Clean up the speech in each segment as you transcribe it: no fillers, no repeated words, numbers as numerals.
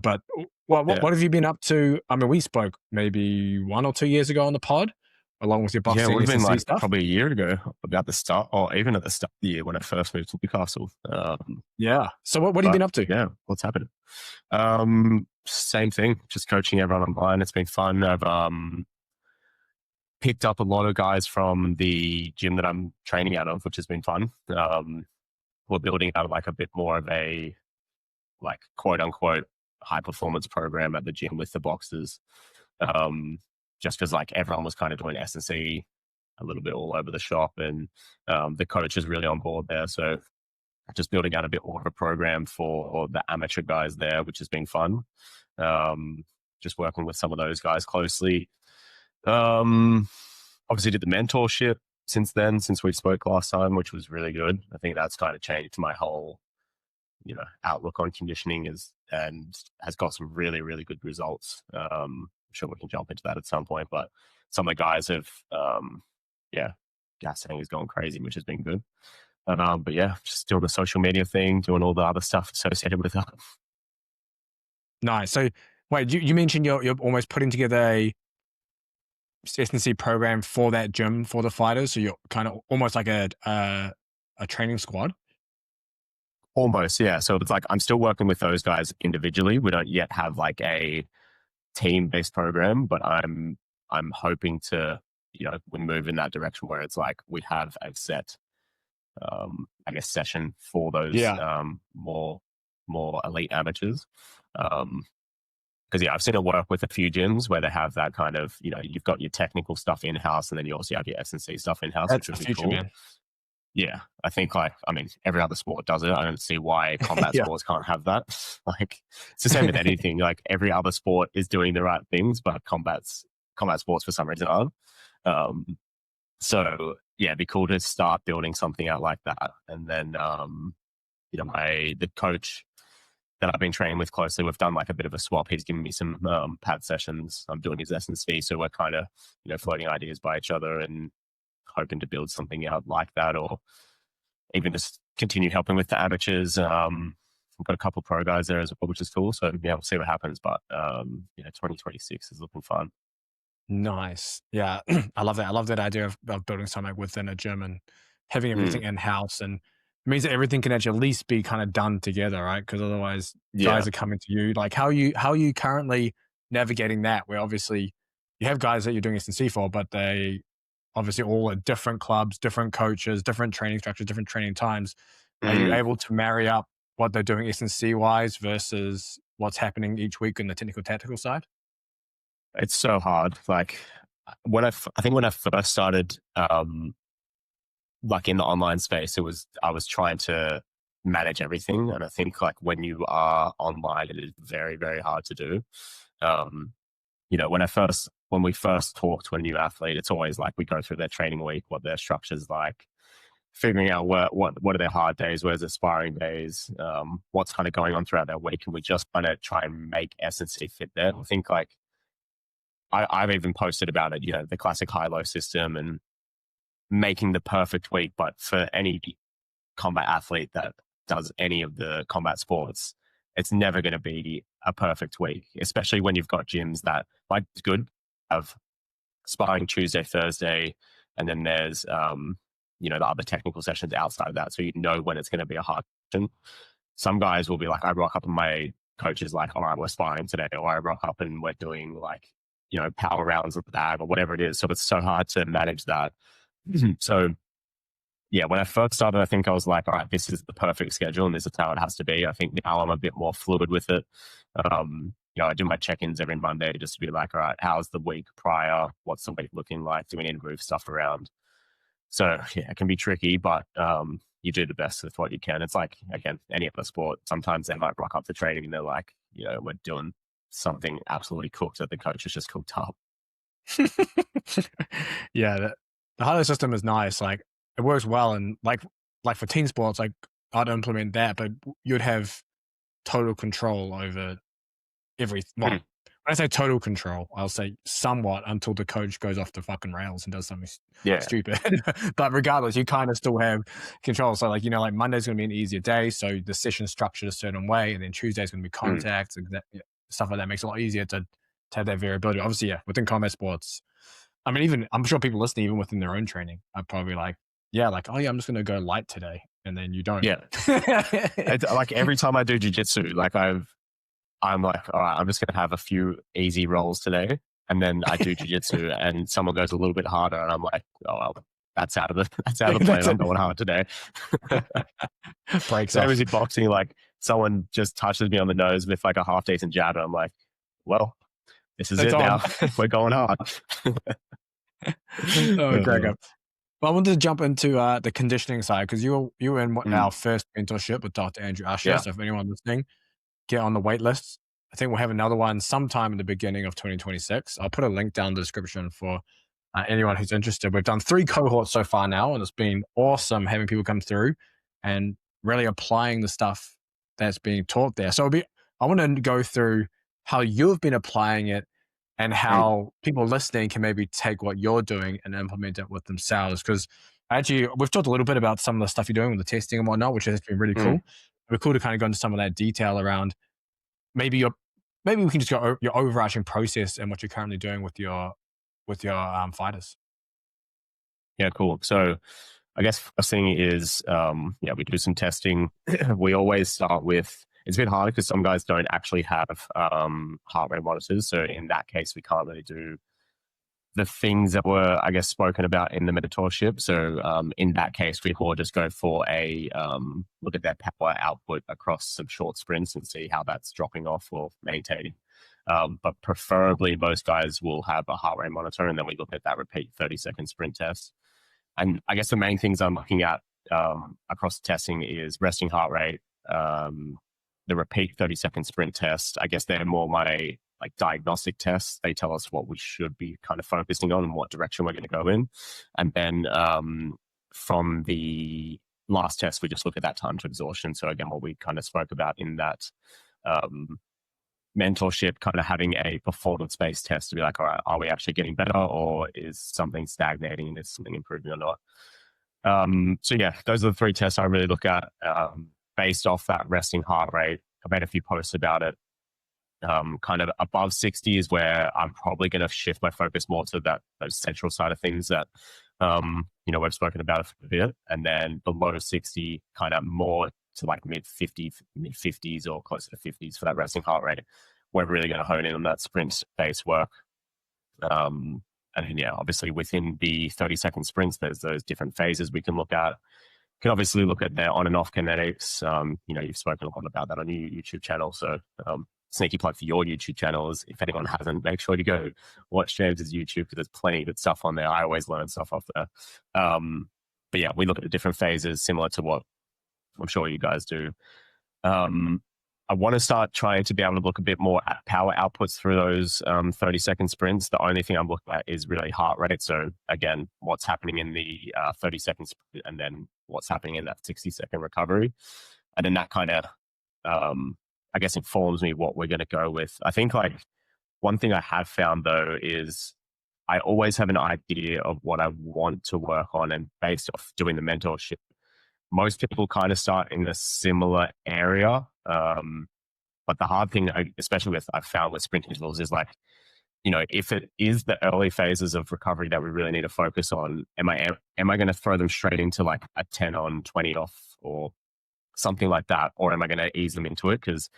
But what Yeah. what have you been up to? I mean, we spoke maybe 1 or 2 years ago on the pod, along with your Yeah, it boxing would have been S&C like stuff. probably a year ago about the start, or even at the start of the year when I first moved to Newcastle. Yeah. So what have you But been up to? yeah, what's happening? Same thing, just coaching everyone online. It's been fun. I've picked up a lot of guys from the gym that I'm training out of, which has been fun. We're building out like a bit more of a like quote unquote high performance program at the gym with the boxers. Just because like everyone was kind of doing S&C a little bit all over the shop, and the coach is really on board there. So just building out a bit more of a program for the amateur guys there, which has been fun. Just working with some of those guys closely. Obviously did the mentorship since then, since we spoke last time, which was really good. I think that's kind of changed my whole, outlook on conditioning and has got some really, really good results. I'm sure we can jump into that at some point, but some of the guys have, gas tank is going crazy, which has been good. But yeah, just doing the social media thing, doing all the other stuff associated with that. Nice. So wait, you mentioned you're almost putting together a S&C program for that gym for the fighters. So you're kind of almost like a training squad. Almost, yeah. So it's like I'm still working with those guys individually. We don't yet have like a team-based program, but I'm hoping to, we move in that direction where it's like we have a set, I guess, session for those Yeah. more elite amateurs. Because I've seen it work with a few gyms where they have that kind of, you've got your technical stuff in house, and then you also have your S&C stuff in house, That's which the would be future, cool. man. Yeah, I think every other sport does it. I don't see why combat Yeah. sports can't have that. Like it's the same with anything. Like every other sport is doing the right things, but combat sports for some reason aren't. So yeah, it'd be cool to start building something out like that. And then the coach that I've been training with closely, we've done like a bit of a swap. He's given me some pad sessions. I'm doing his S&C, so we're kind of floating ideas by each other and hoping to build something out like that, or even just continue helping with the amateurs. We've got a couple of pro guys there as well, which is cool. So yeah, we'll see what happens. But 2026 is looking fun. Nice. Yeah. I love that. I love that idea of building something within a gym and having everything Mm, in house, and it means that everything can actually at least be kind of done together, right? Because otherwise yeah. guys are coming to you. Like how are you currently navigating that? Where obviously you have guys that you're doing S&C for, but they obviously all at different clubs, different coaches, different training structures, different training times. Are you Mm, able to marry up what they're doing S&C wise versus what's happening each week in the technical tactical side? it's so hard. Like I think when I first started, like in the online space, I was trying to manage everything. And I think like when you are online, it is very, very hard to do. Um, when we first talk to a new athlete, it's always like we go through their training week, what their structure's like, figuring out what are their hard days, where's their sparring days, what's kind of going on throughout their week, and we just kind of try and make S&C fit there. I think like I've even posted about it, the classic high-low system and making the perfect week. But for any combat athlete that does any of the combat sports, it's never going to be a perfect week, especially when you've got gyms that like it's good have sparring Tuesday, Thursday, and then there's the other technical sessions outside of that, so when it's going to be a hard session. Some guys will be like, I rock up and my coach is like, all right, we're sparring today, or I rock up and we're doing like power rounds of the bag or whatever it is. So it's so hard to manage that. So yeah, when I first started, I think I was like, all right, this is the perfect schedule and this is how it has to be. I think now I'm a bit more fluid with it. I do my check-ins every Monday just to be like, all right, how's the week prior? What's the week looking like? Do we need to move stuff around? So yeah, it can be tricky, but you do the best with what you can. It's like, again, any other sport. Sometimes they might rock up to training and they're like, we're doing something absolutely cooked that the coach has just cooked up. Yeah, the halo system is nice. Like it works well, and like for team sports, like I'd implement that, but you'd have total control over every. Well, Mm, when I say total control, I'll say somewhat until the coach goes off the fucking rails and does something yeah. stupid. But regardless, you kind of still have control. So like like Monday's going to be an easier day, so the session structured a certain way, and then Tuesday's going to be Mm. contacts. stuff like that makes it a lot easier to have that variability. Obviously, yeah, within combat sports, I mean, even I'm sure people listening, even within their own training, are probably like, yeah, like, oh yeah, I'm just going to go light today, and then you don't. Yeah. Like every time I do jiu-jitsu, like I'm like, all right, I'm just going to have a few easy rolls today. And then I do jiu-jitsu and someone goes a little bit harder and I'm like, oh, well, that's out of the plan. I'm going hard today. Breaks Same off. as in boxing, like someone just touches me on the nose with like a half decent jab and I'm like, well, this is It's it on. now. We're going hard. Oh, Gregor. Well, I wanted to jump into the conditioning side because you were in our first mentorship with Dr. Andrew Usher. Yeah. So if anyone listening, get on the wait list. I think we'll have another one sometime in the beginning of 2026. I'll put a link down in the description for anyone who's interested. We've done 3 cohorts so far now, and it's been awesome having people come through and really applying the stuff that's being taught there. So I want to go through how you've been applying it and how people listening can maybe take what you're doing and implement it with themselves. Because actually, we've talked a little bit about some of the stuff you're doing with the testing and whatnot, which has been really cool. It'd be cool to kind of go into some of that detail around maybe we can just go your overarching process and what you're currently doing with your fighters. Yeah, cool. So I guess first thing is, we do some testing. We always start with, it's a bit hard because some guys don't actually have heart rate monitors. So in that case, we can't really do the things that were, I guess, spoken about in the mentorship. So in that case, we will just go for a look at their power output across some short sprints and see how that's dropping off or maintaining. But preferably, most guys will have a heart rate monitor, and then we look at that repeat 30-second sprint test. And I guess the main things I'm looking at across the testing is resting heart rate, the repeat 30-second sprint test. I guess they're more my like diagnostic tests. They tell us what we should be kind of focusing on and what direction we're going to go in. And then from the last test, we just look at that time to exhaustion. So again, what we kind of spoke about in that mentorship, kind of having a performance-based test to be like, all right, are we actually getting better, or is something stagnating and is something improving or not? So yeah, those are the 3 tests I really look at based off that resting heart rate. I've made a few posts about it. Kind of above 60 is where I'm probably going to shift my focus more to those central side of things that we've spoken about for a bit, and then below 60, kind of more to like mid 50s or closer to 50s for that resting heart rate. We're really going to hone in on that sprint based work. And then, obviously within the 30-second sprints, there's those different phases we can look at. Can obviously look at their on and off kinetics. You've spoken a lot about that on your YouTube channel. So sneaky plug for your YouTube channel is, if anyone hasn't, make sure you go watch James's YouTube because there's plenty of good stuff on there. I always learn stuff off there. But yeah, we look at the different phases similar to what I'm sure you guys do. I want to start trying to be able to look a bit more at power outputs through those 30-second sprints. The only thing I'm looking at is really heart rate. So again, what's happening in the 30-second sprint and then what's happening in that 60-second recovery. And then that kind of, I guess, informs me what we're going to go with. I think like one thing I have found though is I always have an idea of what I want to work on, and based off doing the mentorship, most people kind of start in a similar area. But the hard thing, especially I've found with sprint intervals, is like, if it is the early phases of recovery that we really need to focus on, am I going to throw them straight into like a 10 on, 20 off or something like that? Or am I going to ease them into it? Because,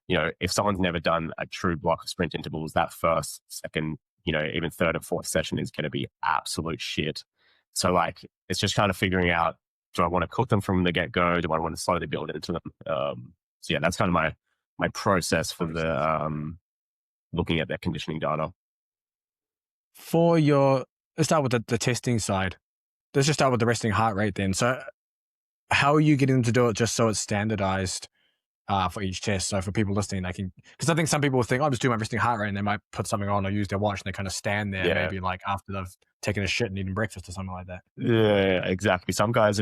if someone's never done a true block of sprint intervals, that first, second, even third and fourth session is going to be absolute shit. So like, it's just kind of figuring out, do I want to cook them from the get-go? Do I want to slowly build into them? So yeah, that's kind of my process for the looking at their conditioning data. Let's start with the testing side. Let's just start with the resting heart rate then. So how are you getting them to do it just so it's standardized for each test? So for people listening, because I think some people think, I'm just doing my resting heart rate, and they might put something on or use their watch and they kind of stand there maybe like after they've taken a shit and eaten breakfast or something like that. Yeah, exactly. Some guys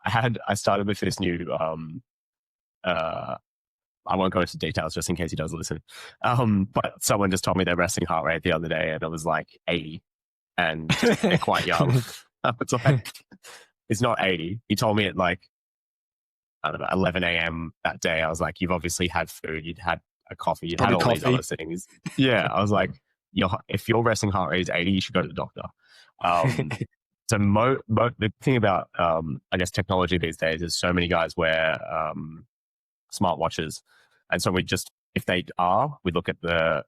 I started with this new, I won't go into details just in case he does listen. But someone just told me their resting heart rate the other day and it was like 80 and they're quite young. It's like, it's not 80. He told me at like, I don't know, 11 a.m. that day. I was like, you've obviously had food. You'd had a coffee, had Probably all these other coffee. things. Yeah, I was like, if your resting heart rate is 80, you should go to the doctor. So the thing about I guess technology these days is so many guys wear smartwatches, and so if they are, we look at the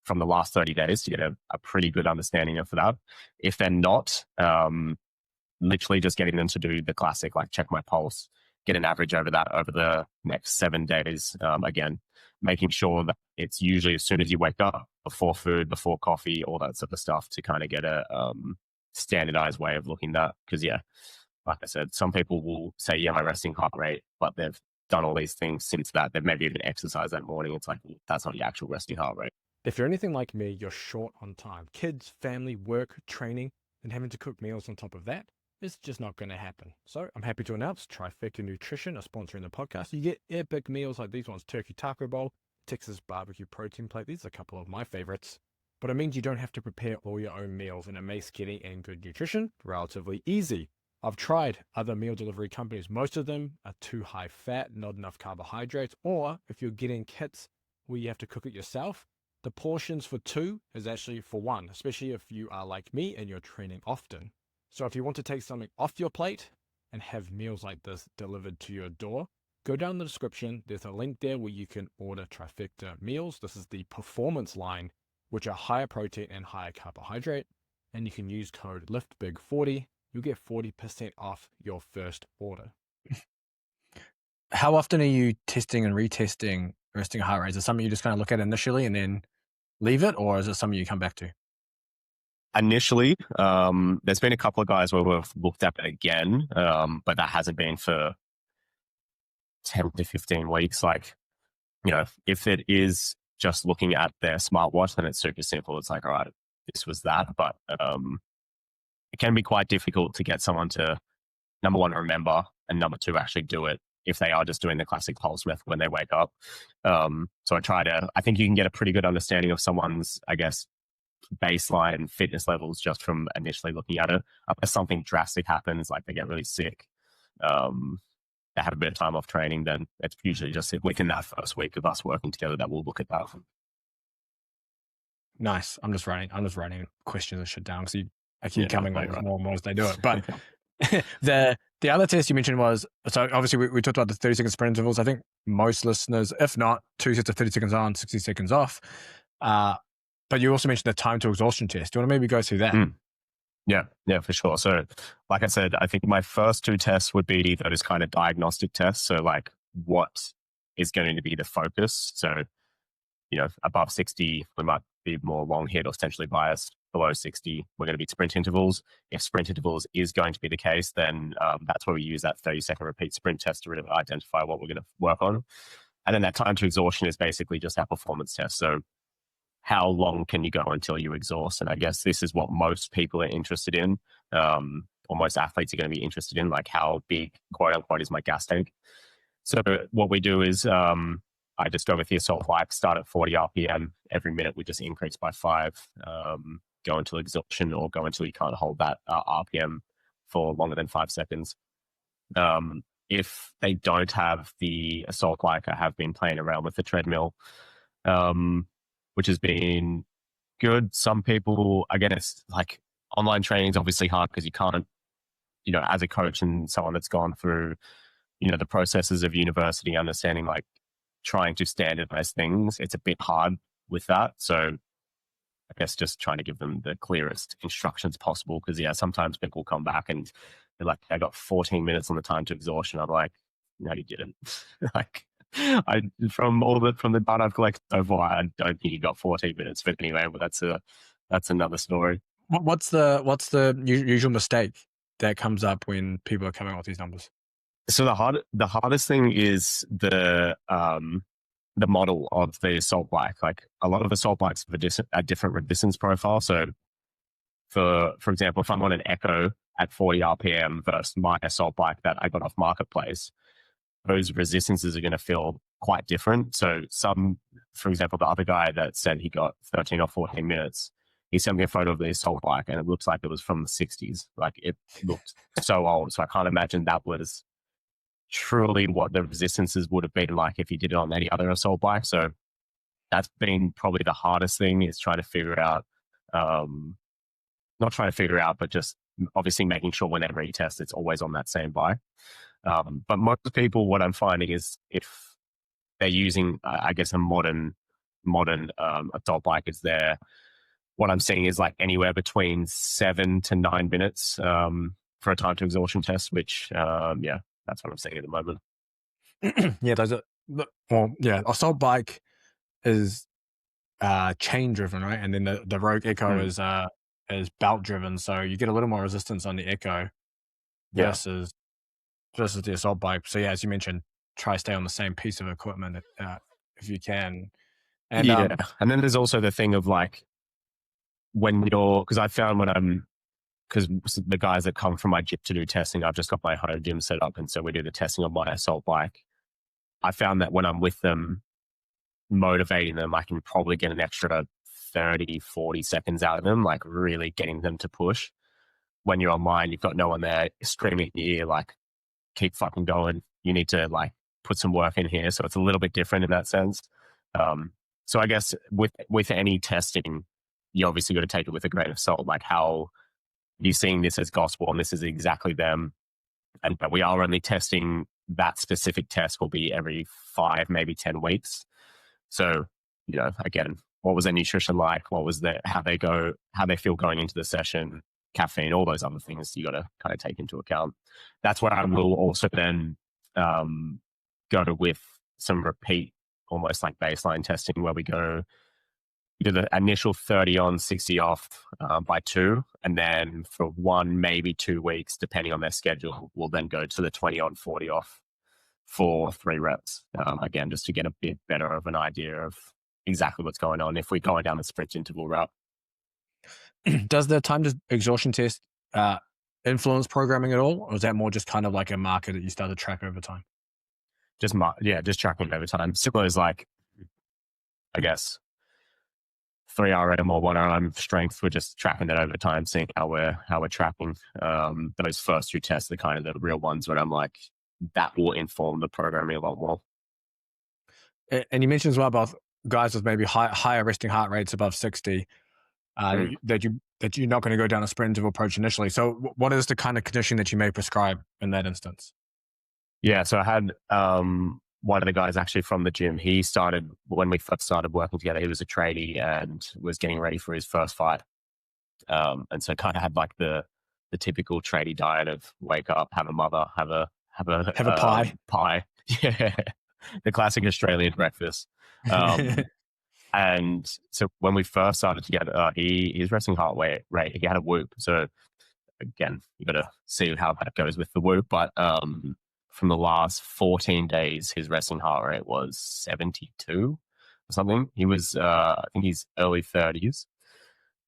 from the last 30 days to get a pretty good understanding of that. If they're not, literally just getting them to do the classic, like check my pulse, get an average over that over the next 7 days. Again, making sure that it's usually as soon as you wake up, before food, before coffee, all that sort of stuff, to kind of get a standardized way of looking at that. Because yeah, like I said, some people will say, yeah, my resting heart rate, but they've done all these things since that. They've maybe even exercised that morning. It's like, well, that's not your actual resting heart rate. If you're anything like me, you're short on time. Kids, family, work, training, and having to cook meals on top of that is just not going to happen. So I'm happy to announce Trifecta Nutrition are sponsoring the podcast. You get epic meals like these ones: turkey taco bowl, Texas barbecue protein plate. These are a couple of my favorites. But it means you don't have to prepare all your own meals, and it makes getting and good nutrition relatively easy. I've tried other meal delivery companies. Most of them are too high fat, not enough carbohydrates, or if you're getting kits where you have to cook it yourself, the portions for 2 is actually for 1, especially if you are like me and you're training often. So if you want to take something off your plate and have meals like this delivered to your door, go down the description. There's a link there where you can order Trifecta meals. This is the performance line, which are higher protein and higher carbohydrate. And you can use code LIFTBIG40. You'll get 40% off your first order. How often are you testing and retesting resting heart rate? Is it something you just kind of look at initially and then leave it, or is it something you come back to? Initially, there's been a couple of guys where we've looked at it again, but that hasn't been for 10 to 15 weeks. Like, if it is just looking at their smartwatch, then it's super simple. It's like, all right, this was that. But it can be quite difficult to get someone to, number one, remember, and number two, actually do it if they are just doing the classic pulse method when they wake up. So I think you can get a pretty good understanding of someone's, I guess, baseline fitness levels just from initially looking at it. Unless something drastic happens, like they get really sick, they have a bit of time off training, then it's usually just within that first week of us working together that we'll look at that. Nice. I'm just writing questions and shit down because I keep coming up with more and more as they do it. But the other test you mentioned was, so obviously we talked about the 30-second sprint intervals. I think most listeners, if not, 2 sets of 30 seconds on, 60 seconds off. But you also mentioned the time to exhaustion test. Do you want to maybe go through that? Yeah, for sure. So like I said, I think my first 2 tests would be those kind of diagnostic tests. So like, what is going to be the focus? So, above 60, we might be more long hit or potentially biased. Below 60, we're going to be sprint intervals. If sprint intervals is going to be the case, then that's where we use that 30-second repeat sprint test to really identify what we're going to work on. And then that time to exhaustion is basically just our performance test. So how long can you go until you exhaust? And I guess this is what most people are interested in, or most athletes are going to be interested in, like how big, quote unquote, is my gas tank. So what we do is I just go with the assault bike, start at 40 RPM. Every minute we just increase by 5, go until exhaustion or go until you can't hold that RPM for longer than 5 seconds. If they don't have the assault bike, I have been playing around with the treadmill, which has been good. Some people, again, it's like online training is obviously hard because you can't, as a coach and someone that's gone through, the processes of university, understanding like trying to standardize things, it's a bit hard with that. So I guess just trying to give them the clearest instructions possible. Because sometimes people come back and they're like, I got 14 minutes on the time to exhaustion. I'm like, no, you didn't. Like, from the data I've collected so far, I don't think you got 14 minutes. But anyway, that's another story. What's the usual mistake that comes up when people are coming up with these numbers? So the hardest thing is the model of the assault bike. Like a lot of assault bikes have a different resistance profile. So for example, if I'm on an Echo at 40 RPM versus my assault bike that I got off Marketplace, those resistances are going to feel quite different. So for example, the other guy that said he got 13 or 14 minutes, he sent me a photo of the assault bike and it looks like it was from the 60s. Like it looked so old. So I can't imagine that was truly what the resistances would have been like if you did it on any other assault bike. So that's been probably the hardest thing, is trying to figure out, not trying to figure out, but just obviously making sure whenever you test, it's always on that same bike. But most people, what I'm finding is if they're using, I guess, a modern assault bike is there, what I'm seeing is like anywhere between 7 to 9 minutes for a time to exhaustion test, which, that's what I'm seeing at the moment. Yeah, assault bike is chain driven, right? And then the Rogue Echo is belt driven, so you get a little more resistance on the Echo versus the assault bike. So yeah, as you mentioned, try to stay on the same piece of equipment if you can. And and then there's also the thing of like, when you're, because I found because the guys that come from my gym to do testing, I've just got my home gym set up, and so we do the testing on my assault bike. I found that when I'm with them, motivating them, I can probably get an extra 30, 40 seconds out of them, like really getting them to push. When you're online, you've got no one there screaming in your ear, like, keep fucking going. You need to like put some work in here. So it's a little bit different in that sense. So I guess with any testing, you obviously got to take it with a grain of salt. Like, how you're seeing this as gospel and this is exactly them. But we are only testing that specific test will be every 5, maybe 10 weeks. So, again, what was their nutrition like? What was how they feel going into the session, caffeine, all those other things you got to kind of take into account. That's where I will also then go with some repeat, almost like baseline testing, where we do the initial 30 on, 60 off by 2. And then for 1, maybe 2 weeks, depending on their schedule, we'll then go to the 20 on, 40 off for 3 reps. Again, just to get a bit better of an idea of exactly what's going on if we're going down the sprint interval route. Does the time to exhaustion test influence programming at all? Or is that more just kind of like a marker that you start to track over time? Just tracking over time. Similar as like, I guess, 3 RM or 1 RM strength. We're just tracking that over time, seeing how we're tracking. Those first 2 tests are kind of the real ones when I'm like, that will inform the programming a lot more. And you mentioned as well about guys with maybe higher resting heart rates above 60, that you're not going to go down a sprint interval approach initially. So what is the kind of conditioning that you may prescribe in that instance? Yeah, so I had one of the guys actually from the gym. He started, when we first started working together, he was a tradie and was getting ready for his first fight. And so kind of had like the typical tradie diet of wake up, have a mother, have a pie. Yeah, the classic Australian breakfast. And so when we first started together, his resting heart rate, he had a whoop. So again, you got to see how that goes with the whoop. But from the last 14 days, his resting heart rate was 72 or something. He was, I think he's early 30s.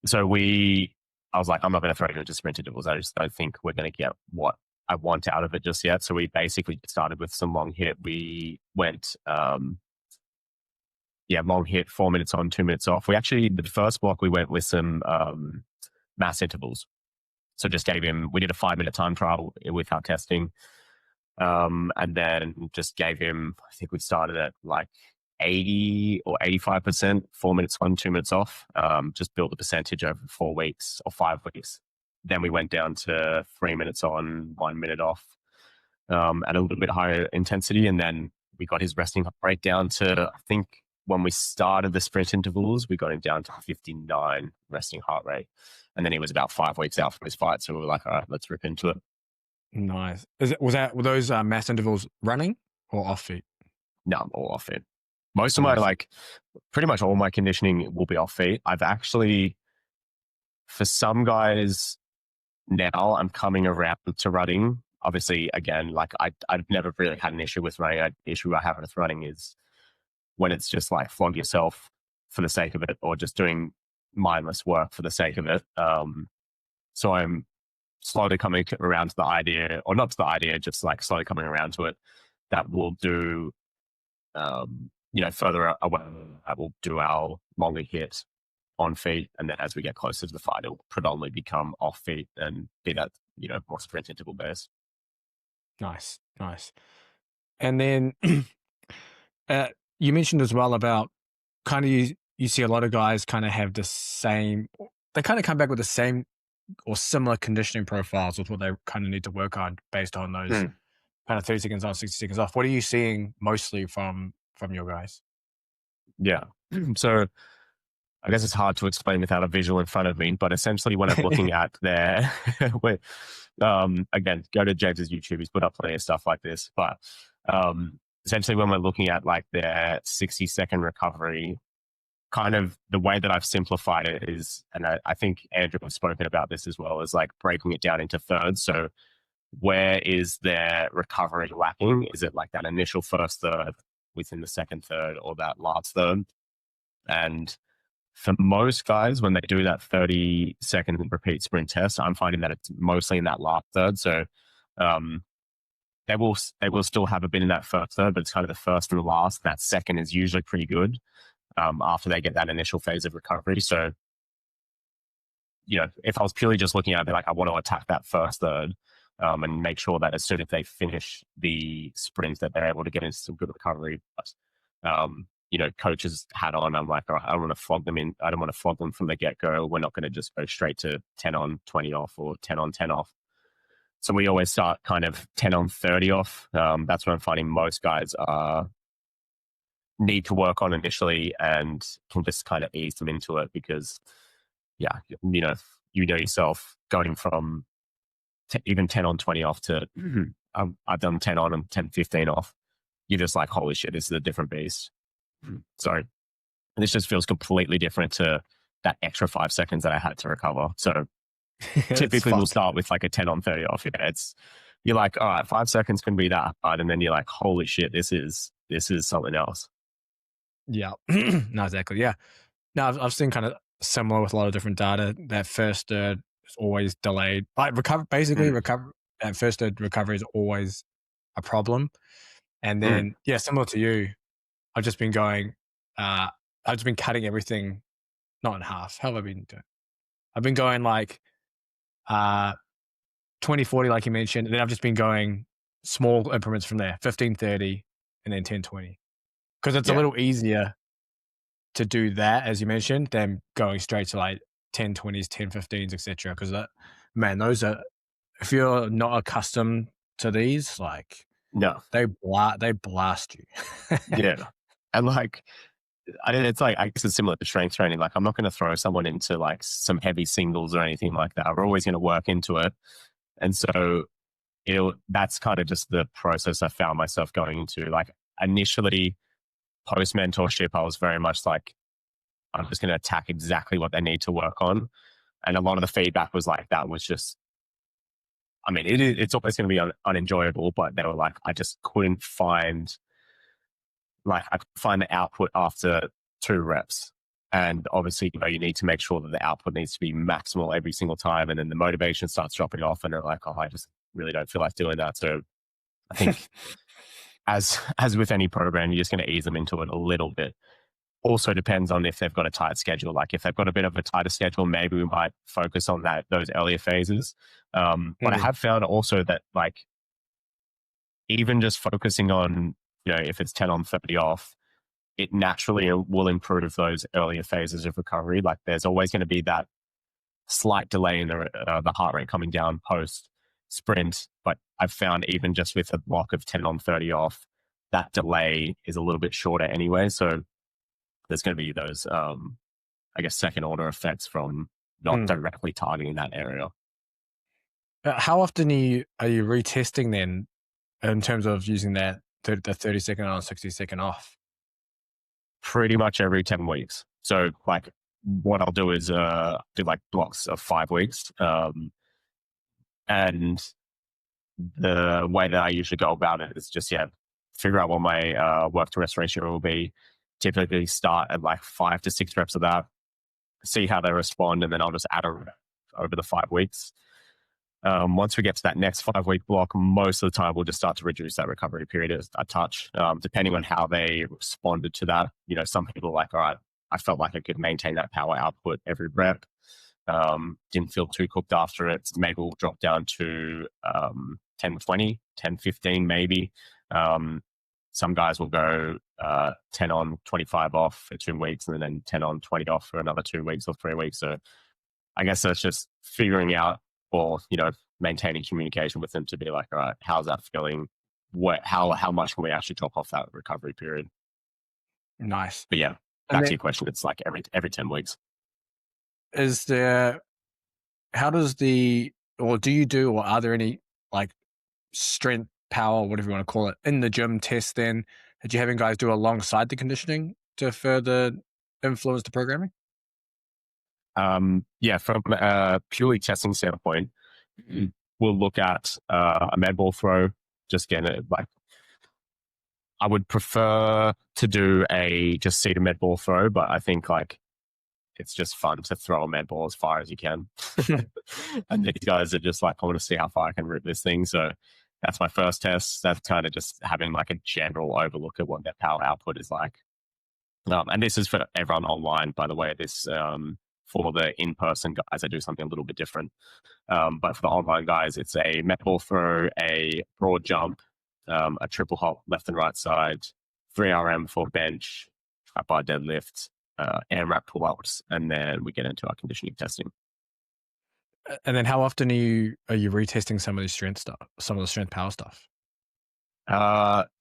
So I was like, I'm not going to throw him into sprint intervals. I just don't think we're going to get what I want out of it just yet. So we basically started with some long hit. We went, long hit, 4 minutes on, 2 minutes off. The first block, we went with some mass intervals. So just we did a 5-minute time trial without testing. And then just gave him, I think we started at like 80 or 85%, 4 minutes on, 2 minutes off. Just built the percentage over 4 weeks or 5 weeks. Then we went down to 3 minutes on, 1 minute off, at a little bit higher intensity. And then we got his resting rate down to, I think when we started the sprint intervals, we got him down to 59 resting heart rate. And then he was about 5 weeks out from his fight. So we were like, all right, let's rip into it. Nice. Were those mass intervals running or off feet? No, all off feet. Most of my, pretty much all my conditioning will be off feet. I've actually, for some guys now, I'm coming around to running. Obviously, again, like I've never really had an issue with running. The issue I have with running is when it's just like flog yourself for the sake of it, or just doing mindless work for the sake of it. So I'm slowly coming around to the idea, or not to the idea, just like slowly coming around to it, that we'll do, further away, that we'll do our longer hit on feet. And then as we get closer to the fight, it'll predominantly become off feet and be that, more sprint interval based. Nice. And then you mentioned as well about kind of you see a lot of guys kind of have the same, they kind of come back with the same or similar conditioning profiles with what they kind of need to work on based on those kind of 30 seconds on, 60 seconds off. What are you seeing mostly from your guys? Yeah. So I guess it's hard to explain without a visual in front of me, but essentially when I'm looking at their, again, go to James's YouTube, he's put up plenty of stuff like this, but essentially when we're looking at like their 60-second recovery, kind of the way that I've simplified it is, and I think Andrew has spoken about this as well, is like breaking it down into thirds. So where is their recovery lacking? Is it like that initial first third within the second third or that last third? And for most guys, when they do that 30-second repeat sprint test, I'm finding that it's mostly in that last third. So they will still have a bit in that first third, but it's kind of the first and the last. That second is usually pretty good after they get that initial phase of recovery. So, you know, if I was purely just looking at it, like I want to attack that first third and make sure that as soon as they finish the sprint that they're able to get into some good recovery. But, you know, coaches hat on, I'm like, all right, I don't want to flog them in. I don't want to flog them from the get-go. We're not going to just go straight to 10 on, 20 off or 10 on, 10 off. So we always start kind of 10 on, 30 off. That's what I'm finding most guys need to work on initially and can just kind of ease them into it because, yeah, you know yourself going from even 10 on, 20 off to I've done 10 on and 10, 15 off. You're just like, holy shit, this is a different beast. So this just feels completely different to that extra 5 seconds that I had to recover. So typically we'll start with like a 10 on, 30 off. Yeah, you're like, all right, 5 seconds can be that hard. And then you're like, holy shit, this is something else. Yeah, no, exactly. Yeah. No, I've seen kind of similar with a lot of different data. That first third is always delayed. Like that first third recovery is always a problem. And then, yeah, similar to you, I've just been going, I've just been cutting everything, not in half. How have I been doing? I've been going like 20, 40, like you mentioned. And then I've just been going small increments from there, 15, 30, and then 10, 20. Because it's a little easier to do that, as you mentioned, than going straight to like 10, 20s, 10, 15s, etc. Because man, those are, if you're not accustomed to these, like, no, they blast you. Yeah. And like, it's like, I guess it's similar to strength training. Like, I'm not going to throw someone into like some heavy singles or anything like that. We're always going to work into it. And so that's kind of just the process I found myself going into. Like, initially, post mentorship, I was very much like, I'm just going to attack exactly what they need to work on. And a lot of the feedback was like, that was just, I mean, it's always going to be unenjoyable, but they were like, I just couldn't find, like, I could find the output after 2 reps. And obviously, you know, you need to make sure that the output needs to be maximal every single time. And then the motivation starts dropping off and they're like, oh, I just really don't feel like doing that. So I think as with any program, you're just going to ease them into it a little bit. Also depends on if they've got a tight schedule. Like if they've got a bit of a tighter schedule, maybe we might focus on those earlier phases. But I have found also that like even just focusing on, you know, if it's 10 on, 30 off, it naturally will improve those earlier phases of recovery. Like there's always going to be that slight delay in the heart rate coming down post sprint. But I've found even just with a block of 10 on, 30 off, that delay is a little bit shorter anyway. So there's going to be those, I guess, second order effects from not directly targeting that area. How often are you retesting then in terms of using the 30 second on, 60 second off? Pretty much every 10 weeks. So like what I'll do is do like blocks of 5 weeks. And the way that I usually go about it is just, figure out what my work to rest ratio will be. Typically start at like 5 to 6 reps of that, see how they respond, and then I'll just add a rep over the 5 weeks. Once we get to that next 5-week block, most of the time we'll just start to reduce that recovery period a touch, depending on how they responded to that. You know, some people are like, all right, I felt like I could maintain that power output every rep. Didn't feel too cooked after it. Maybe we'll drop down to 10, 20, 10, 15 maybe. some guys will go 10 on, 25 off for 2 weeks, and then 10 on, 20 off for another 2 weeks or 3 weeks. So I guess that's just figuring out, or, maintaining communication with them to be like, all right, how's that feeling? How much can we actually drop off that recovery period? Nice. But yeah, back to your question, it's like every 10 weeks. Is there, or are there any like strength, power, whatever you want to call it, in the gym test then that you're having guys do alongside the conditioning to further influence the programming? Yeah, from a purely testing standpoint, we'll look at a med ball throw. Just getting it, like, I would prefer to do just seated med ball throw, but I think like it's just fun to throw a med ball as far as you can. And these guys are just like, I want to see how far I can rip this thing. So that's my first test. That's kind of just having like a general overlook at what their power output is like. And this is for everyone online, by the way. This for the in-person guys, I do something a little bit different. But for the online guys, it's a med ball throw, a broad jump, a triple hop left and right side, 3RM for bench, trap bar deadlift, AMRAP pull-ups, and then we get into our conditioning testing. And then how often are you retesting some of the strength power stuff?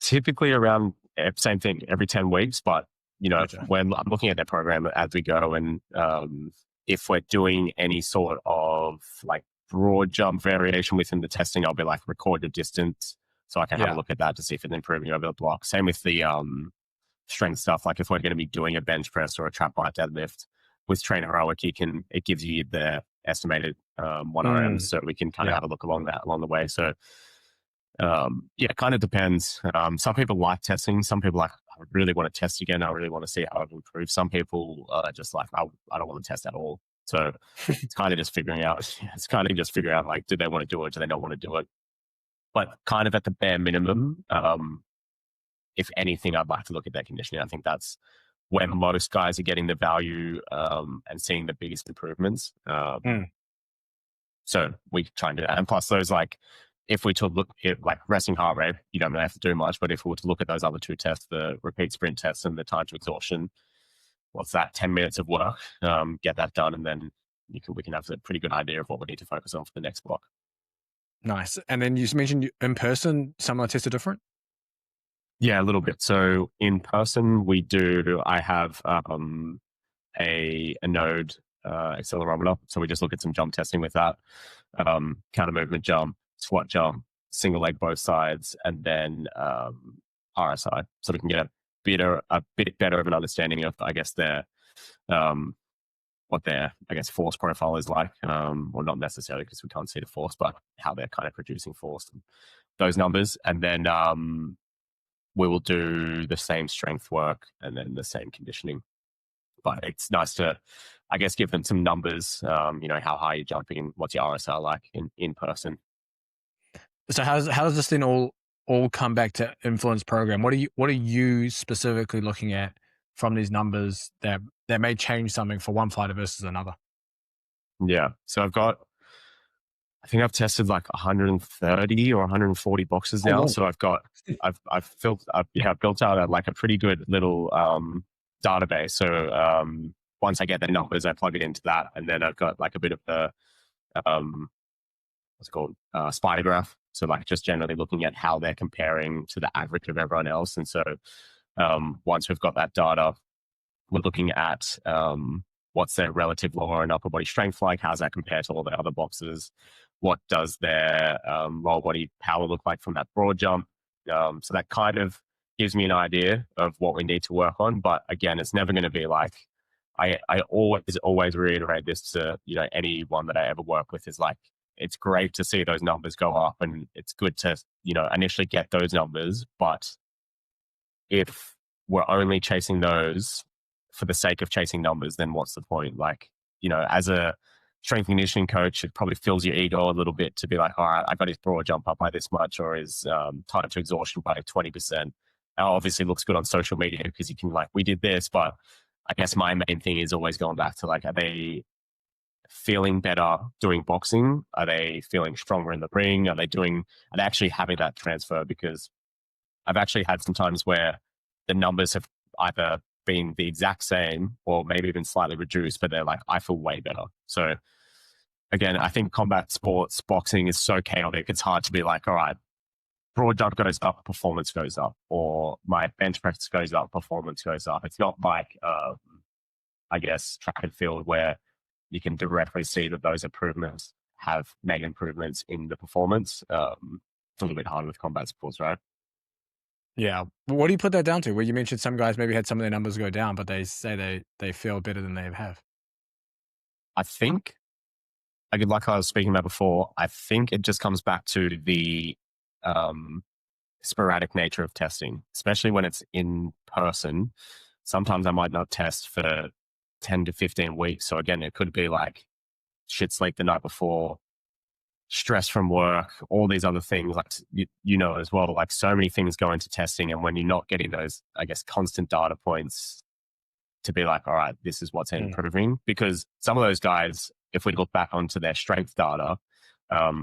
Typically around, same thing, every 10 weeks, but Gotcha. when I'm looking at their program as we go, and if we're doing any sort of like broad jump variation within the testing, I'll be like, record your distance so I can have a look at that to see if it's improving over the block. Same with the strength stuff. Like if we're going to be doing a bench press or a trap bar deadlift with Train Heroic, it gives you the estimated 1RM, so we can kind of have a look along the way. So it kind of depends. Some people like testing. Some people like, I really want to test again. I really want to see how I've improved. Some people are just like, I don't want to test at all. So it's kind of just figuring out. Like, do they want to do it? Do they not want to do it? But kind of at the bare minimum, if anything, I'd like to look at their conditioning. I think that's where most guys are getting the value and seeing the biggest improvements. So we try and do that. And plus those, like, if we to look at like resting heart rate, you don't really have to do much. But if we were to look at those other two tests, the repeat sprint test and the time to exhaustion, what's that? 10 minutes of work, get that done. And then we can have a pretty good idea of what we need to focus on for the next block. Nice. And then you mentioned in person, some of the tests are different? Yeah, a little bit. So in person, I have a node accelerometer. So we just look at some jump testing with that, counter movement jump, squat jump, single leg both sides, and then RSI. So we can get a bit better of an understanding of, I guess, what their force profile is like. Well, not necessarily because we can't see the force, but how they're kind of producing force, and those numbers. And then we will do the same strength work and then the same conditioning. But it's nice to, I guess, give them some numbers, how high you're jumping and what's your RSI like in person. So how does this then all come back to influence program? What are you specifically looking at from these numbers that may change something for one fighter versus another? Yeah. So I think I've tested like 130 or 140 boxes now. So I've built out a pretty good little database. So once I get the numbers, I plug it into that, and then I've got like a bit of the what's it called, spider graph. So like just generally looking at how they're comparing to the average of everyone else. And so once we've got that data, we're looking at what's their relative lower and upper body strength like? How's that compare to all the other boxes? What does their lower body power look like from that broad jump? So that kind of gives me an idea of what we need to work on. But again, it's never going to be like, I always reiterate this to anyone that I ever work with, is like, it's great to see those numbers go up, and it's good to initially get those numbers. But if we're only chasing those for the sake of chasing numbers, then what's the point? Like, as a strength and conditioning coach, it probably fills your ego a little bit to be like, all right, I got his broad jump up by this much, or his time to exhaustion by 20%. It obviously looks good on social media because you can like, we did this. But I guess my main thing is always going back to like, are they feeling better doing boxing? Are they feeling stronger in the ring? Are they actually having that transfer? Because I've actually had some times where the numbers have either been the exact same or maybe even slightly reduced, but they're like, I feel way better. So again, I think combat sports, boxing is so chaotic. It's hard to be like, all right, broad jump goes up, performance goes up, or my bench press goes up, performance goes up. It's not like, I guess, track and field where you can directly see that those improvements have made improvements in the performance. It's a little bit harder with combat sports, right? Yeah. What do you put that down to? Where you mentioned some guys maybe had some of their numbers go down, but they say they feel better than they have. I think, like I was speaking about before, I think it just comes back to the sporadic nature of testing, especially when it's in person. Sometimes I might not test for 10 to 15 weeks. So again, it could be like shit sleep the night before, stress from work, all these other things, like you know as well, like so many things go into testing. And when you're not getting those, I guess, constant data points to be like, all right, this is what's improving. Because some of those guys, if we look back onto their strength data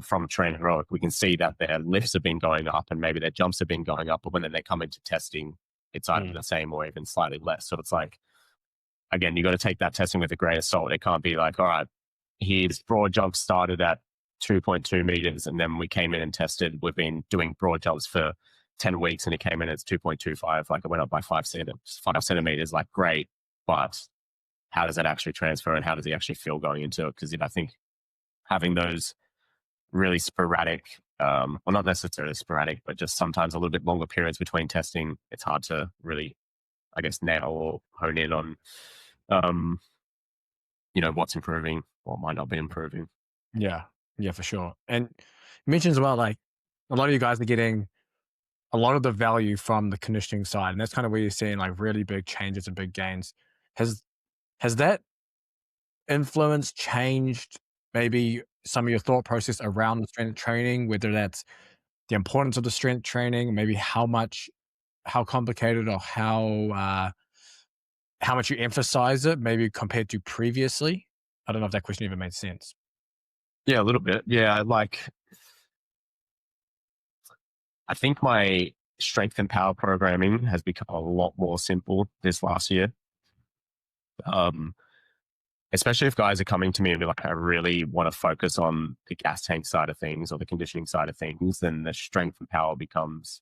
from Train Heroic, we can see that their lifts have been going up and maybe their jumps have been going up, but when they come into testing, it's either the same or even slightly less. So it's like, again, you got to take that testing with a grain of salt. It can't be like, all right, his broad jump started at 2.2 meters, and then we came in and tested. We've been doing broad jumps for 10 weeks, and it came in at 2.25. Like it went up by 5 centimeters. Like great, but how does that actually transfer, and how does he actually feel going into it? Because I think having those really sporadic, well, not necessarily sporadic, but just sometimes a little bit longer periods between testing, it's hard to really, I guess, nail or hone in on, what's improving, what might not be improving. Yeah, for sure. And you mentioned as well, like a lot of you guys are getting a lot of the value from the conditioning side, and that's kind of where you're seeing like really big changes and big gains. Has that influence changed maybe some of your thought process around the strength training, whether that's the importance of the strength training, maybe how complicated or how much you emphasize it, maybe compared to previously? I don't know if that question even made sense. Yeah, a little bit. Yeah, I think my strength and power programming has become a lot more simple this last year. Especially if guys are coming to me and be like, I really want to focus on the gas tank side of things or the conditioning side of things, then the strength and power becomes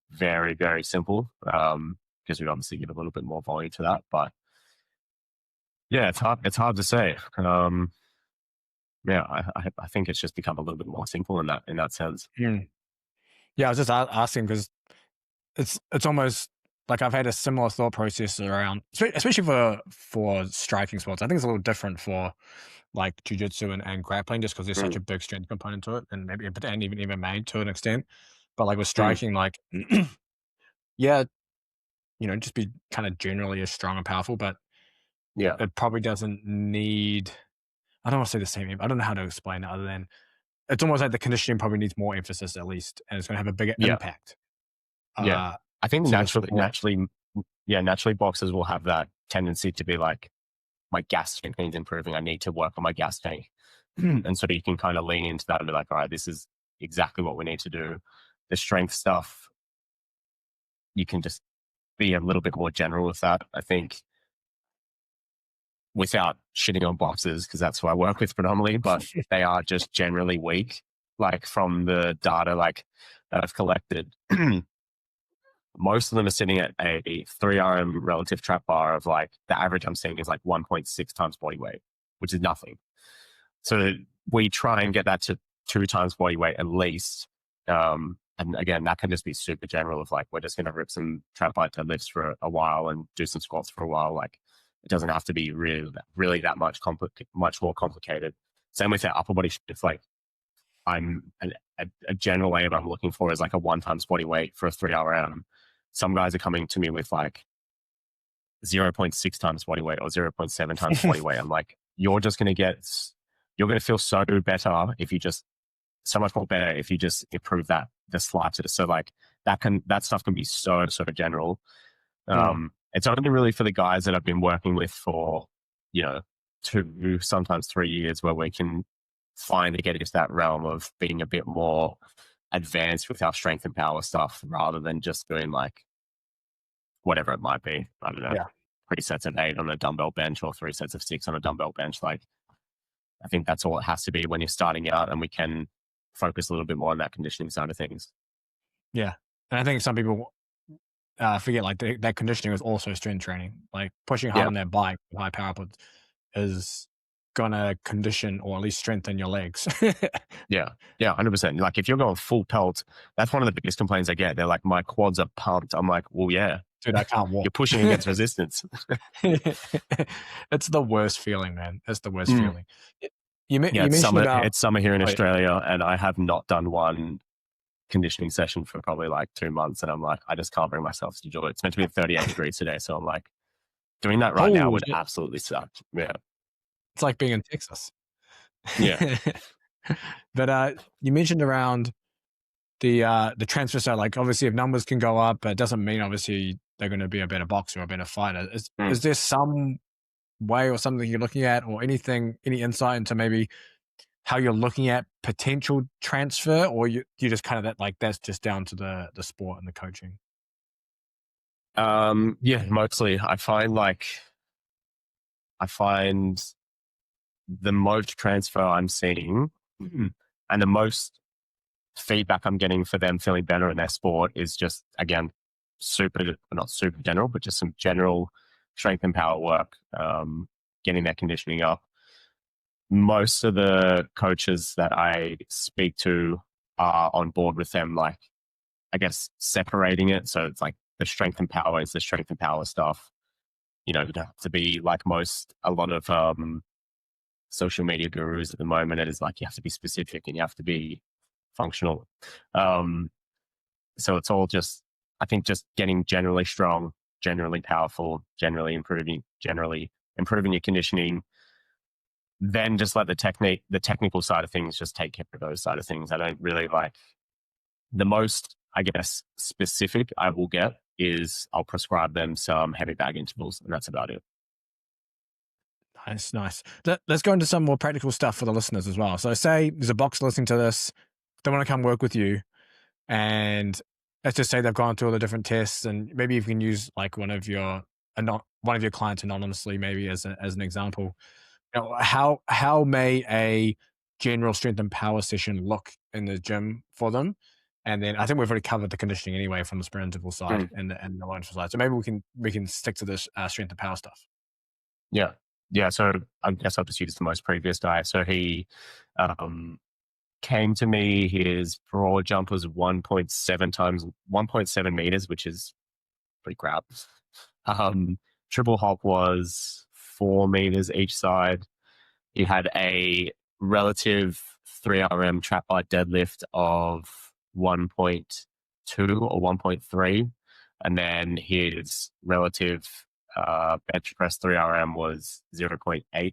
very, very simple. Because we obviously give a little bit more volume to that. But yeah, it's hard to say. Yeah, I think it's just become a little bit more simple in that sense. Yeah, I was just asking because it's almost like I've had a similar thought process around, especially for striking sports. I think it's a little different for like jiu-jitsu and grappling, just because there's such a big strength component to it, and maybe and even MMA to an extent. But like with striking, like yeah, just be kind of generally as strong and powerful, but yeah, it probably doesn't need. I don't want to say the same. I don't know how to explain it other than it's almost like the conditioning probably needs more emphasis at least, and it's going to have a bigger impact. Yeah, I think naturally, boxers will have that tendency to be like, my gas tank needs improving. I need to work on my gas tank. And so you can kind of lean into that and be like, all right, this is exactly what we need to do. The strength stuff, you can just be a little bit more general with that. I think without shitting on boxers, because that's who I work with predominantly, but they are just generally weak. Like from the data that I've collected, most of them are sitting at a 3RM relative trap bar of like, the average I'm seeing is like 1.6 times body weight, which is nothing. So we try and get that to 2 times body weight at least. And again, that can just be super general of like, we're just going to rip some trap bar deadlifts for a while and do some squats for a while. Like it doesn't have to be really that much more complicated. Same with our upper body shift. Like I'm a general aim I'm looking for is like a 1 times body weight for a 3RM. Some guys are coming to me with like 0.6 times body weight or 0.7 times body weight. I'm like, you're going to feel so better if you just, so much more better if you just improve the slightest. So like that stuff can be so general. It's only really for the guys that I've been working with for, 2, sometimes 3 years where we can finally get into that realm of being a bit more advanced with our strength and power stuff rather than just doing like whatever it might be. I don't know, Yeah. 3 sets of 8 on a dumbbell bench or 3 sets of 6 on a dumbbell bench. Like, I think that's all it has to be when you're starting out, and we can focus a little bit more on that conditioning side of things. Yeah. And I think some people forget like that conditioning is also strength training. Like pushing hard on that bike with high power output is gonna condition or at least strengthen your legs. Yeah, 100%. Like if you're going full pelt, that's one of the biggest complaints I get. They're like, my quads are pumped. I'm like, well, yeah, dude, I can't walk. You're pushing against resistance. It's the worst feeling, man. It's the worst feeling. You it's mentioned it's summer here in Australia, and I have not done one conditioning session for probably like 2 months, and I'm like, I just can't bring myself to do it. It's meant to be 38 degrees today, so I'm like, doing that right now would absolutely suck. Yeah, it's like being in Texas. Yeah. But you mentioned around the transfer side, like obviously if numbers can go up, it doesn't mean obviously they're going to be a better boxer or a better fighter. Is there some way or something you're looking at, or any insight into maybe how you're looking at potential transfer, or you just kind of that like that's just down to the sport and the coaching? Yeah, mostly. I find the most transfer I'm seeing and the most feedback I'm getting for them feeling better in their sport is just, again, not super general, but just some general strength and power work, getting their conditioning up. Most of the coaches that I speak to are on board with them, like, I guess, separating it. So it's like the strength and power is the strength and power stuff. You don't have to be like a lot of social media gurus at the moment. It is like you have to be specific and you have to be functional. So it's all just, I think, just getting generally strong, generally powerful, generally improving your conditioning. Then just let the technical side of things just take care of those side of things. I don't really like the most, I guess, specific I will get is I'll prescribe them some heavy bag intervals, and that's about it. Nice. Let's go into some more practical stuff for the listeners as well. So say there's a boxer listening to this, they want to come work with you, and let's just say they've gone through all the different tests, and maybe you can use like one of your clients anonymously, maybe as an example. You know, how may a general strength and power session look in the gym for them? And then I think we've already covered the conditioning anyway from the sprint interval side and the low interval side. So maybe we can stick to this strength and power stuff. Yeah. So I guess I'll just use the most previous guy. So he came to me. His broad jump was 1.7 meters, which is pretty crap. Triple hop was 4 meters each side. He had a relative 3RM trap bar deadlift of 1.2 or 1.3. And then his relative bench press 3RM was 0.8, I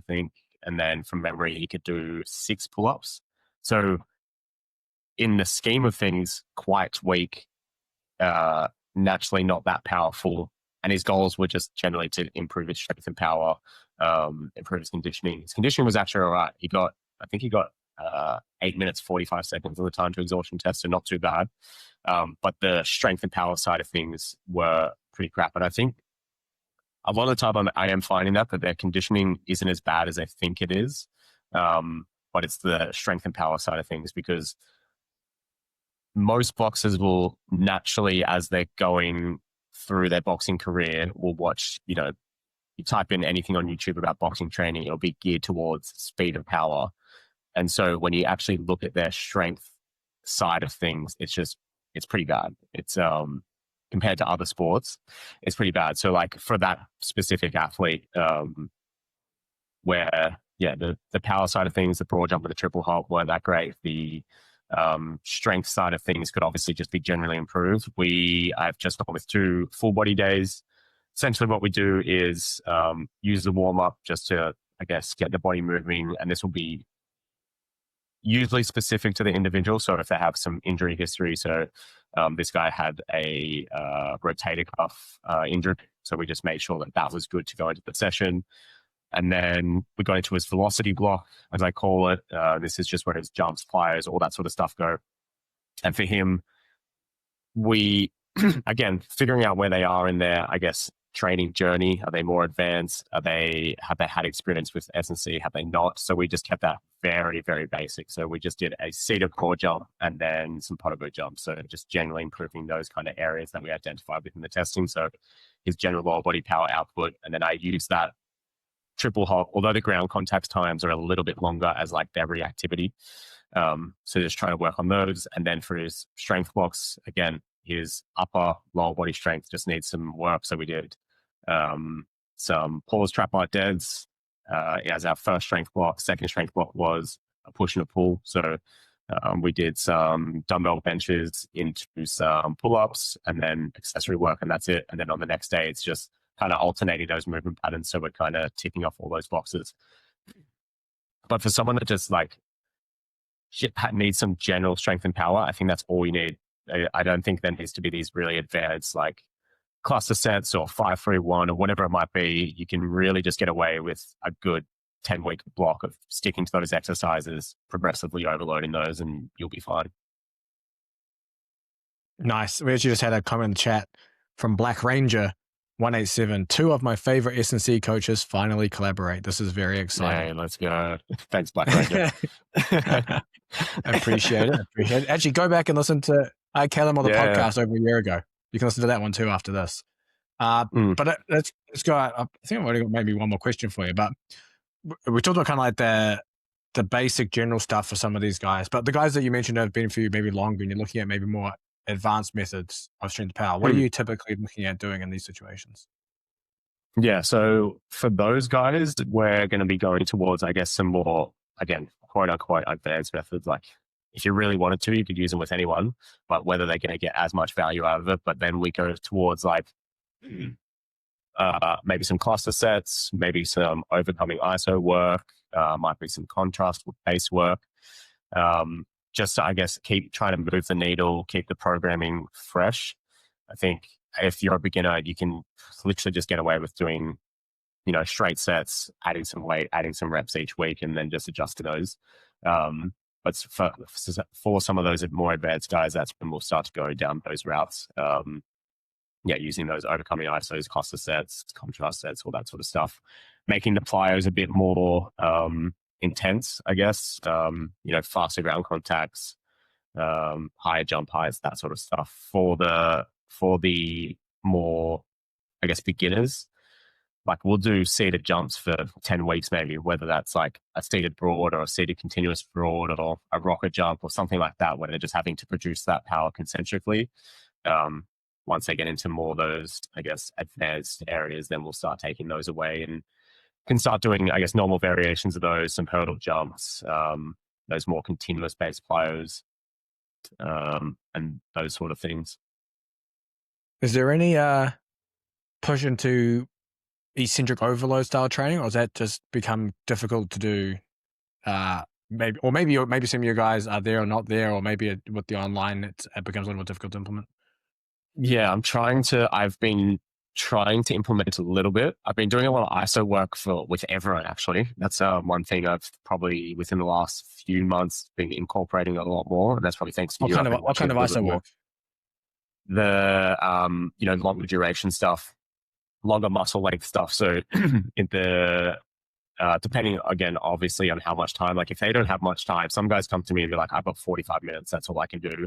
think. And then from memory, he could do 6 pull-ups. So in the scheme of things, quite weak, naturally not that powerful. And his goals were just generally to improve his strength and power, improve his conditioning. His conditioning was actually all right. I think he got 8 minutes, 45 seconds on the time to exhaustion test, so not too bad. But the strength and power side of things were pretty crap. And I think a lot of the time I am finding that their conditioning isn't as bad as I think it is. But it's the strength and power side of things, because most boxers will naturally, as they're going through their boxing career, will watch, you type in anything on YouTube about boxing training, it'll be geared towards speed and power. And so when you actually look at their strength side of things, it's pretty bad. It's, compared to other sports, it's pretty bad. So like for that specific athlete, where, the power side of things, the broad jump and the triple hop weren't that great. The strength side of things could obviously just be generally improved. I've just gone with 2 full body days. Essentially what we do is use the warm up just to, I guess, get the body moving. And this will be usually specific to the individual. So if they have some injury history, so this guy had a rotator cuff injury. So we just made sure that was good to go into the session. And then we got into his velocity block, as I call it. This is just where his jumps, flyers, all that sort of stuff go. And for him, we, again, figuring out where they are in their, I guess, training journey. Are they more advanced? Have they had experience with S&C? Have they not? So we just kept that very, very basic. So we just did a seated core jump and then some pogo jumps. So just generally improving those kind of areas that we identified within the testing. So his general lower body power output. And then I use that triple hop, although the ground contact times are a little bit longer as like their reactivity. So just trying to work on those. And then for his strength blocks, again, his upper lower body strength just needs some work. So we did some pause trap bar deads as our first strength block. Second strength block was a push and a pull. So we did some dumbbell benches into some pull-ups and then accessory work, and that's it. And then on the next day, it's just kind of alternating those movement patterns. So we're kind of ticking off all those boxes. But for someone that just like needs some general strength and power, I think that's all you need. I don't think there needs to be these really advanced like cluster sets or 5-3-1 or whatever it might be. You can really just get away with a good 10-week block of sticking to those exercises, progressively overloading those, and you'll be fine. Nice. We actually just had a comment in the chat from Black Ranger 187. 2 of my favorite S&C coaches finally collaborate. This is very exciting. Hey, let's go. Thanks, Black Ranger. Appreciate it. Actually, go back and listen to I Callum on the podcast over a year ago. You can listen to that one too after this. But let's go. I think I've already got maybe one more question for you. But we talked about kind of like the basic general stuff for some of these guys. But the guys that you mentioned have been for you maybe longer, and you're looking at maybe more advanced methods of strength power. What are you typically looking at doing in these situations? Yeah, so for those guys, we're going to be going towards, I guess, some more, again, quote unquote advanced methods. Like if you really wanted to, you could use them with anyone, but whether they're going to get as much value out of it. But then we go towards like maybe some cluster sets, maybe some overcoming ISO work, might be some contrast with base work. Just to, I guess, keep trying to move the needle, keep the programming fresh. I think if you're a beginner, you can literally just get away with doing, straight sets, adding some weight, adding some reps each week, and then just adjusting those. But for some of those more advanced guys, that's when we'll start to go down those routes. Using those overcoming ISOs, cluster sets, contrast sets, all that sort of stuff. Making the plyos a bit more intense, I guess. Faster ground contacts, higher jump heights, that sort of stuff. For the more, I guess, beginners, like we'll do seated jumps for 10 weeks maybe, whether that's like a seated broad or a seated continuous broad or a rocket jump or something like that, where they're just having to produce that power concentrically. Once they get into more of those, I guess, advanced areas, then we'll start taking those away and can start doing, I guess, normal variations of those, some hurdle jumps, those more continuous based plyos, and those sort of things. Is there any push into eccentric overload style training, or has that just become difficult to do? Maybe some of your guys are there or not there, or maybe with the online it becomes a little more difficult to implement. Yeah, I've been trying to implement a little bit. I've been doing a lot of ISO work with everyone, actually. That's one thing I've probably within the last few months been incorporating a lot more. And that's probably thanks to you. What kind of ISO work? The longer duration stuff, longer muscle length stuff. So depending again, obviously, on how much time, like if they don't have much time, some guys come to me and be like, I've got 45 minutes. That's all I can do.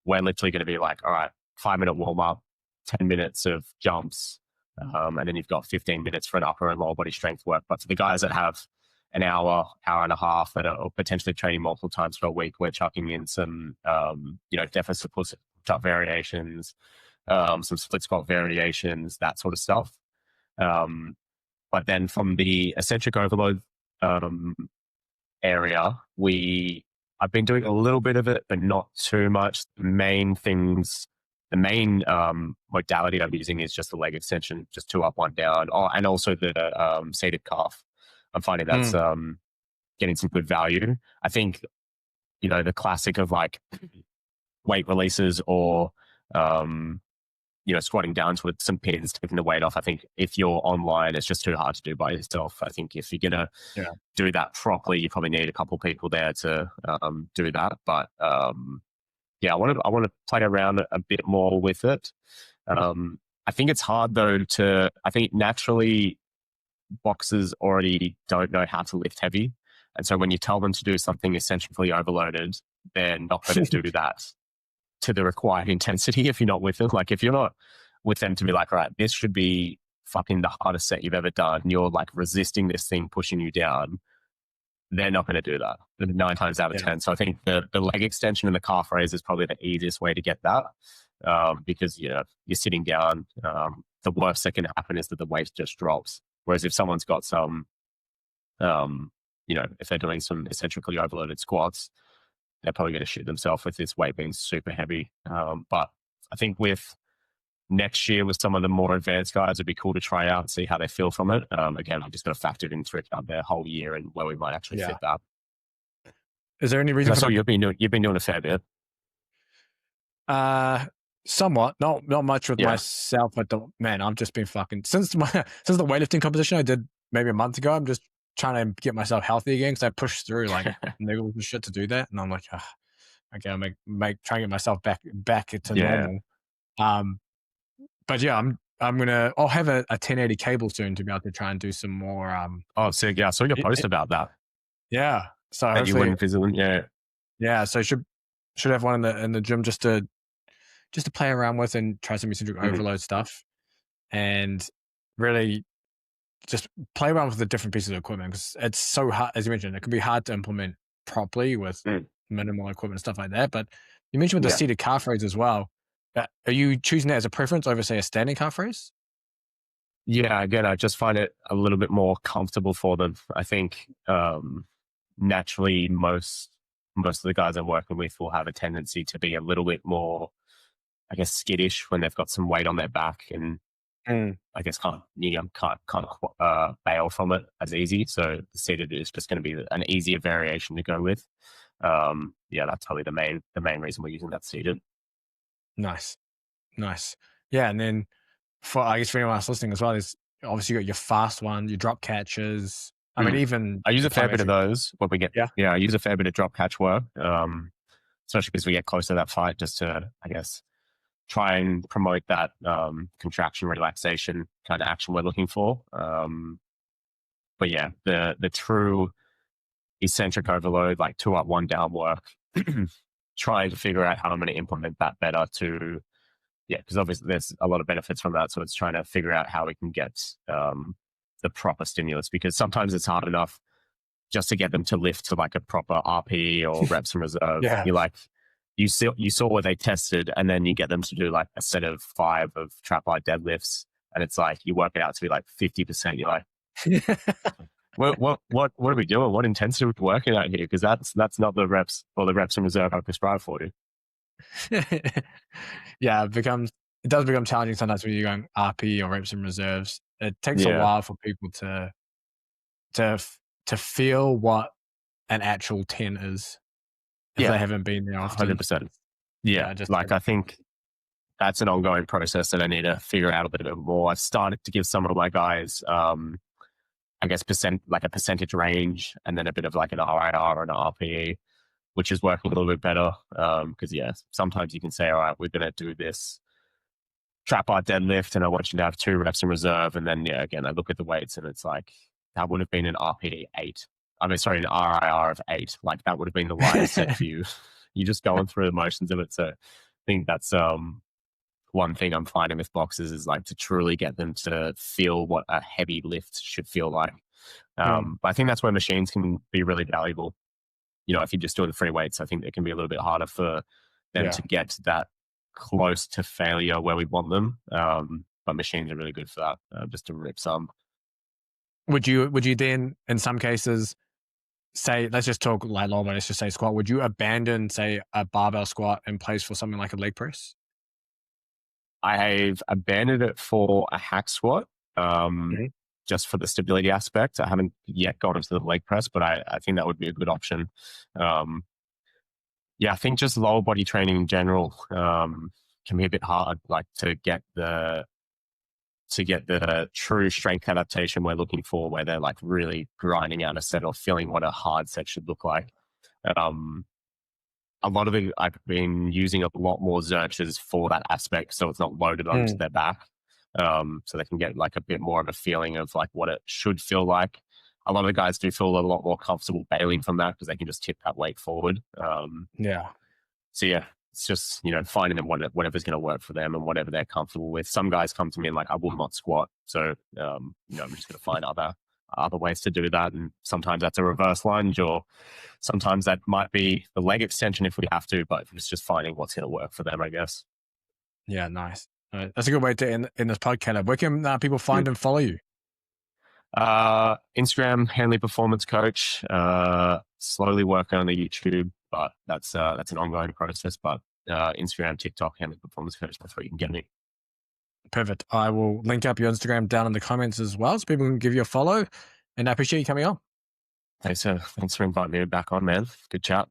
We're literally going to be like, all right, 5-minute warm up, 10 minutes of jumps. And then you've got 15 minutes for an upper and lower body strength work. But for the guys that have an hour and a half that are potentially training multiple times per week, we're chucking in some, deficit push-up variations, some split squat variations, that sort of stuff. But then from the eccentric overload area, I've been doing a little bit of it, but not too much. The main modality I'm using is just the leg extension, just 2 up, 1 down. And also the seated calf. I'm finding that's getting some good value. I think, the classic of like weight releases or, squatting down with some pins, taking the weight off. I think if you're online, it's just too hard to do by yourself. I think if you're going to do that properly, you probably need a couple people there to do that. But I want to play around a bit more with it. I think it's hard though I think naturally boxers already don't know how to lift heavy. And so when you tell them to do something eccentrically overloaded, they're not going to do that to the required intensity if you're not with them. Like if you're not with them to be like, all right, this should be fucking the hardest set you've ever done. You're like resisting this thing, pushing you down. They're not going to do that 9 times out of 10. So I think the leg extension and the calf raise is probably the easiest way to get that because, you're sitting down. The worst that can happen is that the weight just drops. Whereas if someone's got some, if they're doing some eccentrically overloaded squats, they're probably going to shoot themselves with this weight being super heavy. But I think with next year with some of the more advanced guys, it'd be cool to try out and see how they feel from it. Again, I've just got to factor it into their whole year and where we might actually fit that. Is there any reason? You've been doing a fair bit. Somewhat, not much with myself, but I've just been fucking since the weightlifting competition I did maybe a month ago. I'm just trying to get myself healthy again because I pushed through like niggles and shit to do that, and I'm like, okay, I'll try and get myself back to normal. But yeah, I'll have a 1080 cable soon to be able to try and do some more. Sick. Yeah, I saw your post about that. Yeah, so and you went visiting. Yeah, so should have one in the gym just to play around with and try some eccentric overload stuff, and really just play around with the different pieces of equipment because it's so hard, as you mentioned, it can be hard to implement properly with minimal equipment and stuff like that. But you mentioned with the seated calf raise as well. Are you choosing that as a preference over, say, a standing calf raise? Yeah, again, I just find it a little bit more comfortable for them. I think naturally most of the guys I'm working with will have a tendency to be a little bit more, I guess, skittish when they've got some weight on their back and I guess can't bail from it as easy. So the seated is just going to be an easier variation to go with. That's probably the main reason we're using that seated. Nice. Yeah, and then for anyone else listening as well, there's obviously you got your fast one, your drop catches. I mean, even I use a fair bit of those when we get. I use a fair bit of drop catch work, especially because we get close to that fight, just to, I guess, try and promote that contraction relaxation kind of action we're looking for. But yeah, the true eccentric overload, like 2 up, 1 down work, trying to figure out how I'm going to implement that better because obviously there's a lot of benefits from that. So it's trying to figure out how we can get the proper stimulus, because sometimes it's hard enough just to get them to lift to like a proper RP or reps and reserve. You're like, you saw what they tested, and then you get them to do like a set of 5 of trap bar deadlifts, and it's like you work it out to be like 50%. You're like, what are we doing? What intensity are we working out here? Because that's not the reps or the reps and reserve I prescribe for you. Yeah, it does become challenging sometimes when you're going RP or reps and reserves. It takes a while for people to feel what an actual 10 is if they haven't been there often. 100%. I think that's an ongoing process that I need to figure out a little bit more. I've started to give some of my guys, I guess, a percentage range, and then a bit of like an RIR or an RPE, which is working a little bit better. Because sometimes you can say, all right, we're going to do this trap bar deadlift, and I want you to have 2 reps in reserve. And then, again, I look at the weights, and it's like, that would have been an RPE 8. I mean, sorry, an RIR of 8. Like, that would have been the lightest set for you. You're just going through the motions of it. So I think that's one thing I'm finding with boxers is like to truly get them to feel what a heavy lift should feel like. But I think that's where machines can be really valuable. If you're just doing free weights, I think it can be a little bit harder for them to get that close to failure where we want them. But machines are really good for that, just to rip some. Would you then, in some cases, say, let's just talk like low, let's just say squat, would you abandon, say, a barbell squat in place for something like a leg press? I've abandoned it for a hack squat, just for the stability aspect. I haven't yet gone into the leg press, but I think that would be a good option. I think just lower body training in general can be a bit hard, like to get the true strength adaptation we're looking for, where they're like really grinding out a set or feeling what a hard set should look like. a lot of it, I've been using a lot more zerches for that aspect, so it's not loaded onto their back. So they can get like a bit more of a feeling of like what it should feel like. A lot of the guys do feel a lot more comfortable bailing from that because they can just tip that weight forward. So yeah, it's just, finding them whatever's going to work for them and whatever they're comfortable with. Some guys come to me and like, I will not squat. So, I'm just going to find other ways to do that. And sometimes that's a reverse lunge, or sometimes that might be the leg extension if we have to, but it's just finding what's going to work for them, I guess. Yeah, nice. That's a good way to end this podcast. Where can people find and follow you? Instagram, Handley Performance Coach. Slowly working on the YouTube, but that's an ongoing process. But Instagram, TikTok, Handley Performance Coach. That's where you can get me. Perfect. I will link up your Instagram down in the comments as well, so people can give you a follow. And I appreciate you coming on. Thanks for inviting me back on, man. Good chat.